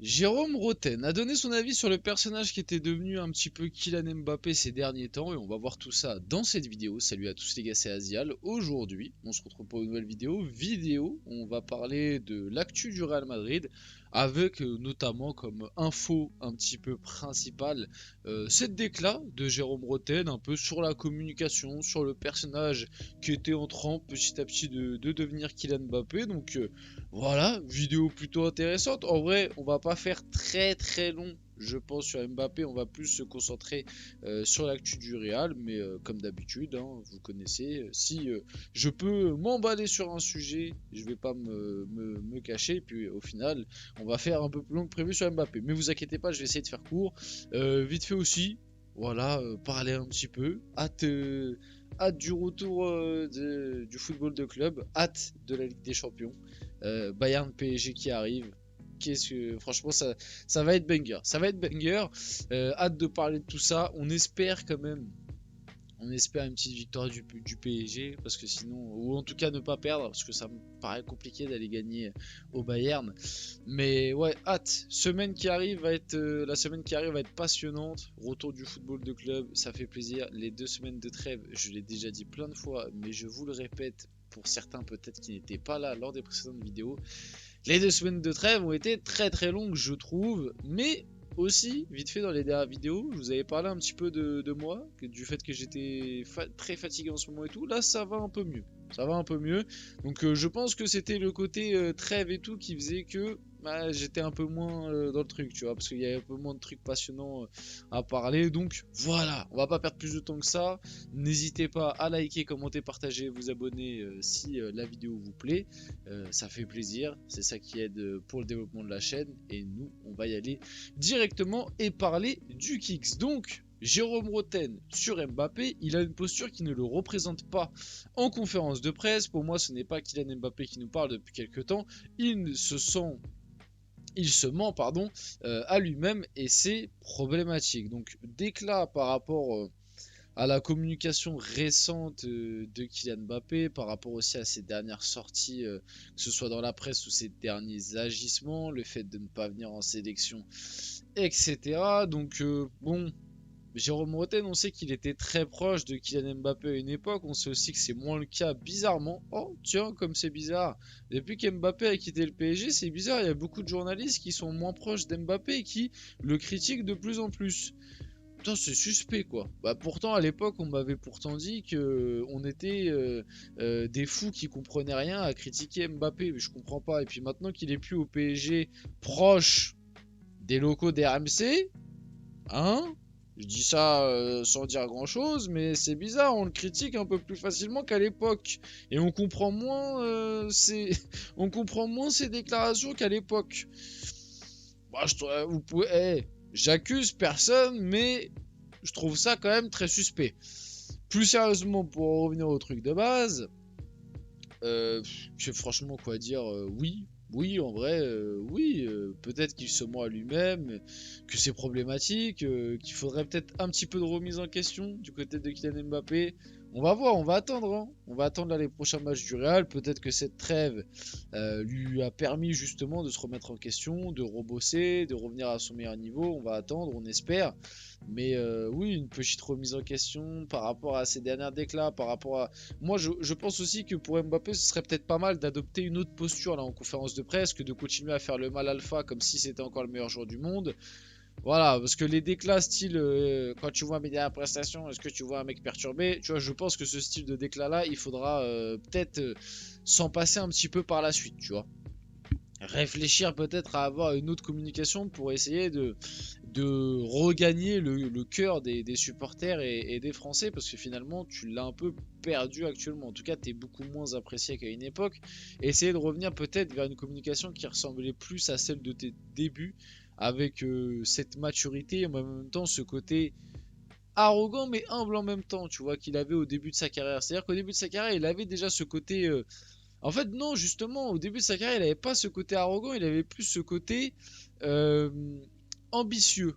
Jérôme Roten a donné son avis sur le personnage qui était devenu un petit peu Kylian Mbappé ces derniers temps et on va voir tout ça dans cette vidéo. Salut à tous les gars, c'est Azial. Aujourd'hui, on se retrouve pour une nouvelle vidéo. On va parler de l'actu du Real Madrid avec notamment comme info un petit peu principale cette déclat de Jérôme Roten un peu sur la communication, sur le personnage qui était en train petit à petit de devenir Kylian Mbappé. Donc voilà, vidéo plutôt intéressante. En vrai, on va pas faire très long, je pense, sur Mbappé. On va plus se concentrer sur l'actu du Real. Mais comme d'habitude, hein, vous connaissez, si je peux m'emballer sur un sujet, je vais pas me cacher. Et puis au final, on va faire un peu plus long que prévu sur Mbappé. Mais vous inquiétez pas, je vais essayer de faire court. Vite fait aussi, voilà, parler un petit peu. Hâte du retour du football de club, hâte de la Ligue des Champions. Bayern PSG qui arrive. Qu'est-ce que franchement ça va être banger. Ça va être banger. Hâte de parler de tout ça. On espère quand même. On espère une petite victoire du PSG parce que sinon, ou en tout cas ne pas perdre parce que ça me paraît compliqué d'aller gagner au Bayern. Mais ouais, hâte. La semaine qui arrive va être passionnante. Retour du football de club, ça fait plaisir. Les 2 semaines de trêve, je l'ai déjà dit plein de fois, mais je vous le répète pour certains peut-être qui n'étaient pas là lors des précédentes vidéos. Les 2 semaines de trêve ont été très longues, je trouve, mais aussi, vite fait dans les dernières vidéos, je vous avais parlé un petit peu de moi, du fait que j'étais très fatigué en ce moment et tout. Là, ça va un peu mieux. Ça va un peu mieux. Donc, je pense que c'était le côté trêve et tout qui faisait que bah, j'étais un peu moins dans le truc, tu vois, parce qu'il y avait un peu moins de trucs passionnants à parler. Donc, voilà, on va pas perdre plus de temps que ça. N'hésitez pas à liker, commenter, partager, vous abonner si la vidéo vous plaît. Ça fait plaisir, c'est ça qui aide pour le développement de la chaîne. Et nous, on va y aller directement et parler du Kicks. Donc, Jérôme Roten sur Mbappé, il a une posture qui ne le représente pas en conférence de presse. Pour moi, ce n'est pas Kylian Mbappé qui nous parle depuis quelques temps. Il se ment à lui-même et c'est problématique. Donc, déclat par rapport à la communication récente de Kylian Mbappé, par rapport aussi à ses dernières sorties, que ce soit dans la presse ou ses derniers agissements, le fait de ne pas venir en sélection, etc. Donc bon, Jérôme Roten, on sait qu'il était très proche de Kylian Mbappé à une époque, on sait aussi que c'est moins le cas bizarrement. Oh tiens, comme c'est bizarre, depuis qu'Mbappé a quitté le PSG, c'est bizarre, il y a beaucoup de journalistes qui sont moins proches d'Mbappé et qui le critiquent de plus en plus. Putain, c'est suspect quoi. Bah pourtant à l'époque on m'avait pourtant dit que on était des fous qui comprenaient rien à critiquer Mbappé, mais je comprends pas. Et puis maintenant qu'il est plus au PSG proche des locaux des RMC, hein? Je dis ça sans dire grand chose, mais c'est bizarre, on le critique un peu plus facilement qu'à l'époque. Et on comprend moins on comprend moins ses déclarations qu'à l'époque. Bah, vous pouvez. J'accuse personne, mais je trouve ça quand même très suspect. Plus sérieusement, pour revenir au truc de base, franchement quoi dire, oui. Oui, en vrai, oui, peut-être qu'il se ment à lui-même, que c'est problématique, qu'il faudrait peut-être un petit peu de remise en question du côté de Kylian Mbappé. On va voir, on va attendre, hein. On va attendre là, les prochains matchs du Real. Peut-être que cette trêve lui a permis justement de se remettre en question, de rebosser, de revenir à son meilleur niveau. On va attendre, on espère. Mais oui, une petite remise en question par rapport à ses dernières déclats, par rapport à moi, je pense aussi que pour Mbappé, ce serait peut-être pas mal d'adopter une autre posture là en conférence de presse que de continuer à faire le mal alpha comme si c'était encore le meilleur joueur du monde. Voilà, parce que les déclats style quand tu vois mes dernières prestations, est-ce que tu vois un mec perturbé? Tu vois, je pense que ce style de déclat là, il faudra peut-être s'en passer un petit peu par la suite, tu vois. Réfléchir peut-être à avoir une autre communication pour essayer de regagner le cœur des supporters et des Français parce que finalement tu l'as un peu perdu actuellement. En tout cas, tu es beaucoup moins apprécié qu'à une époque. Essayer de revenir peut-être vers une communication qui ressemblait plus à celle de tes débuts avec cette maturité et en même temps ce côté arrogant mais humble en même temps, tu vois, qu'il avait au début de sa carrière. C'est-à-dire qu'au début de sa carrière, il avait déjà ce côté en fait, non, justement, au début de sa carrière, il n'avait pas ce côté arrogant, il avait plus ce côté euh, ambitieux.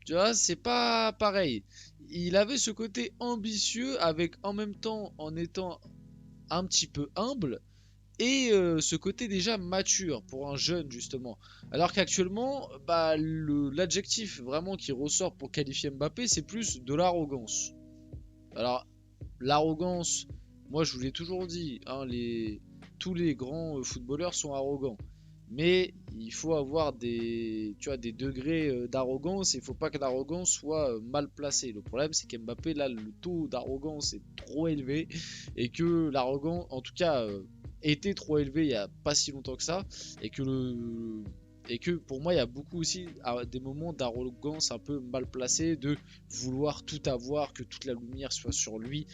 Tu vois, c'est pas pareil. Il avait ce côté ambitieux avec en même temps en étant un petit peu humble et ce côté déjà mature pour un jeune justement. Alors qu'actuellement, bah, l'adjectif vraiment qui ressort pour qualifier Mbappé, c'est plus de l'arrogance. Alors l'arrogance, moi je vous l'ai toujours dit, hein, tous les grands footballeurs sont arrogants. Mais il faut avoir tu vois, des degrés d'arrogance, et il ne faut pas que l'arrogance soit mal placée. Le problème, c'est qu'Mbappé, là, le taux d'arrogance est trop élevé, et que l'arrogance, en tout cas, était trop élevé il n'y a pas si longtemps que ça, et que pour moi, il y a beaucoup aussi des moments d'arrogance un peu mal placés, de vouloir tout avoir, que toute la lumière soit sur lui,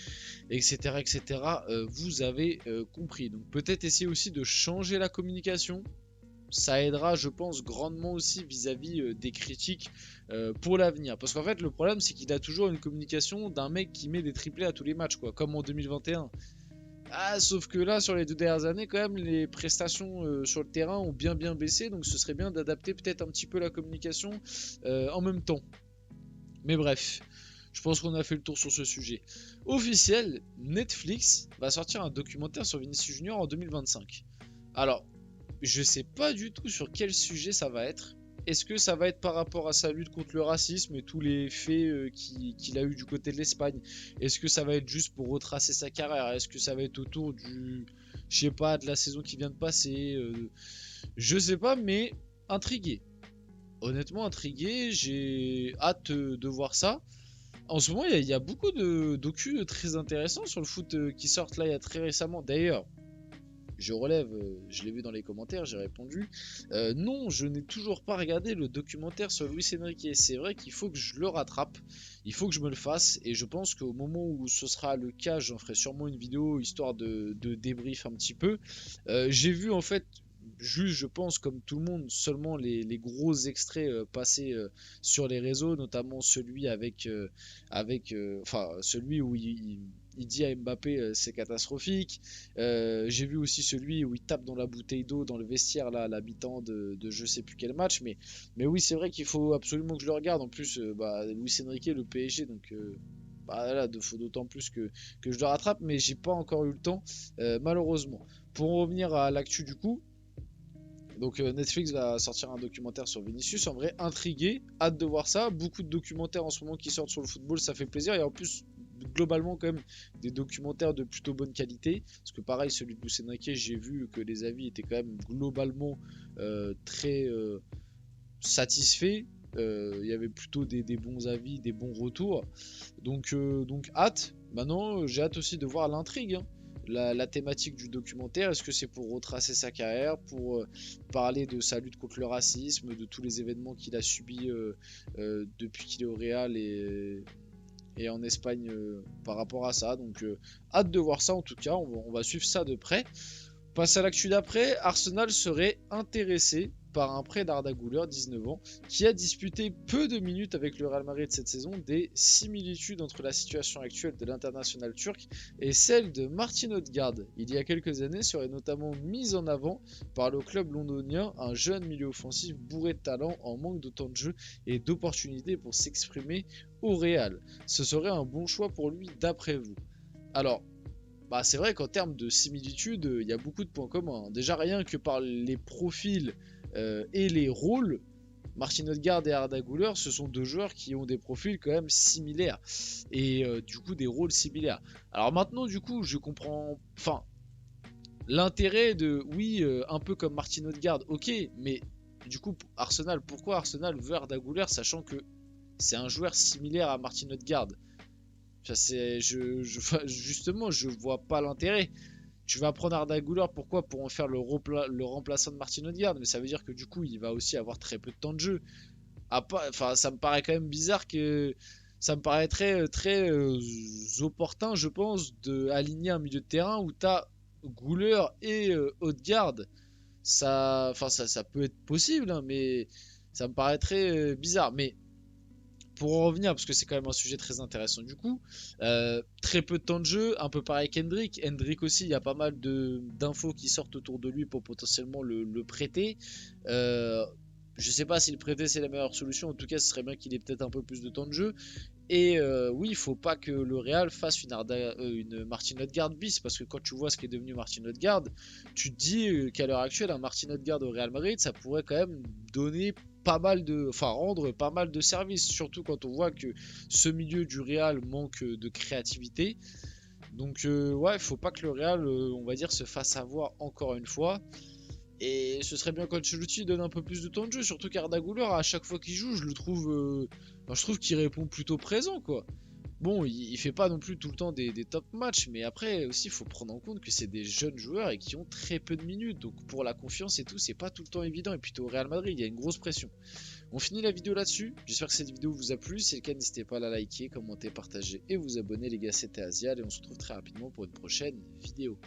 etc. etc. Vous avez compris. Donc peut-être essayer aussi de changer la communication. Ça aidera, je pense, grandement aussi vis-à-vis des critiques pour l'avenir. Parce qu'en fait, le problème, c'est qu'il a toujours une communication d'un mec qui met des triplés à tous les matchs, quoi, comme en 2021. Ah, sauf que là, sur les 2 dernières années, quand même, les prestations sur le terrain ont bien baissé, donc ce serait bien d'adapter peut-être un petit peu la communication en même temps. Mais bref, je pense qu'on a fait le tour sur ce sujet. Officiel, Netflix va sortir un documentaire sur Vinicius Junior en 2025. Alors, je sais pas du tout sur quel sujet ça va être. Est-ce que ça va être par rapport à sa lutte contre le racisme et tous les faits qu'il a eu du côté de l'Espagne? Est-ce que ça va être juste pour retracer sa carrière? Est-ce que ça va être autour je sais pas, de la saison qui vient de passer? Je sais pas, mais intrigué. Honnêtement intrigué, j'ai hâte de voir ça. En ce moment, il y a beaucoup de docus très intéressants sur le foot qui sortent là il y a très récemment. D'ailleurs, je relève, je l'ai vu dans les commentaires, j'ai répondu. Non, je n'ai toujours pas regardé le documentaire sur Luis Enrique. C'est vrai qu'il faut que je le rattrape, il faut que je me le fasse, et je pense qu'au moment où ce sera le cas, j'en ferai sûrement une vidéo histoire de débrief un petit peu. J'ai vu en fait, juste je pense comme tout le monde, seulement les gros extraits passés sur les réseaux, notamment celui enfin celui où il dit à Mbappé c'est catastrophique. J'ai vu aussi celui où il tape dans la bouteille d'eau dans le vestiaire là, l'habitant de je sais plus quel match. Mais oui, c'est vrai qu'il faut absolument que je le regarde. En plus, bah, Luis Enrique, le PSG, donc bah, là, faut d'autant plus que je le rattrape. Mais j'ai pas encore eu le temps, malheureusement. Pour en revenir à l'actu du coup. Donc Netflix va sortir un documentaire sur Vinicius. En vrai, intrigué, hâte de voir ça. Beaucoup de documentaires en ce moment qui sortent sur le football, ça fait plaisir. Et en plus, globalement, quand même, des documentaires de plutôt bonne qualité. Parce que pareil, celui de Luis Enrique, j'ai vu que les avis étaient quand même globalement très satisfaits. Il y avait plutôt des bons avis, des bons retours. Donc hâte. Maintenant, j'ai hâte aussi de voir l'intrigue, hein. La thématique du documentaire, est-ce que c'est pour retracer sa carrière, pour parler de sa lutte contre le racisme, de tous les événements qu'il a subis depuis qu'il est au Real et en Espagne par rapport à ça. Donc hâte de voir ça en tout cas, on va suivre ça de près. Passe à l'actu d'après, Arsenal serait intéressé par un prêt d'Arda Güler, 19 ans, qui a disputé peu de minutes avec le Real Madrid cette saison. Des similitudes entre la situation actuelle de l'international turc et celle de Martin Odegaard, il y a quelques années, serait notamment mise en avant par le club londonien, un jeune milieu offensif bourré de talent en manque de temps de jeu et d'opportunités pour s'exprimer au Real. Ce serait un bon choix pour lui d'après vous? Alors, bah, c'est vrai qu'en termes de similitude, il y a beaucoup de points communs, hein. Déjà rien que par les profils et les rôles, Martin Odegaard et Arda Güler, ce sont deux joueurs qui ont des profils quand même similaires et du coup des rôles similaires. Alors maintenant du coup je comprends, enfin l'intérêt de, oui, un peu comme Martin Odegaard, ok, mais du coup Arsenal, pourquoi Arsenal veut Arda Güler sachant que c'est un joueur similaire à Martin Odegaard? Enfin, justement, je vois pas l'intérêt. Tu vas prendre Arda Güler, pourquoi? Pour en faire le remplaçant de Martin Odegaard, mais ça veut dire que du coup, il va aussi avoir très peu de temps de jeu. Enfin, ça me paraît quand même bizarre que ça me paraîtrait très opportun, je pense, d'aligner un milieu de terrain où tu as Güler et Odegaard. Ça peut être possible, hein, mais ça me paraîtrait bizarre. Mais pour en revenir, parce que c'est quand même un sujet très intéressant du coup, très peu de temps de jeu, un peu pareil qu'Hendrick. Hendrick aussi, il y a pas mal d'infos qui sortent autour de lui pour potentiellement le prêter. Je sais pas si le prêter c'est la meilleure solution, en tout cas ce serait bien qu'il ait peut-être un peu plus de temps de jeu. Et oui, il faut pas que le Real fasse une Martin Odegaard bis, parce que quand tu vois ce qu'est devenu Martin Odegaard, tu te dis qu'à l'heure actuelle, un Martin Odegaard au Real Madrid, ça pourrait quand même donner pas mal de, enfin rendre pas mal de services, surtout quand on voit que ce milieu du Real manque de créativité. Donc ouais, il faut pas que le Real, on va dire, se fasse avoir encore une fois. Et ce serait bien qu'Ancelotti donne un peu plus de temps de jeu, surtout qu'Arda Güler, à chaque fois qu'il joue, je le trouve, je trouve qu'il répond plutôt présent, quoi. Bon, il fait pas non plus tout le temps des top matchs, mais après aussi, il faut prendre en compte que c'est des jeunes joueurs et qui ont très peu de minutes. Donc pour la confiance et tout, c'est pas tout le temps évident. Et puis au Real Madrid, il y a une grosse pression. On finit la vidéo là-dessus. J'espère que cette vidéo vous a plu. Si c'est le cas, n'hésitez pas à la liker, commenter, partager et vous abonner, les gars. C'était Asial et on se retrouve très rapidement pour une prochaine vidéo.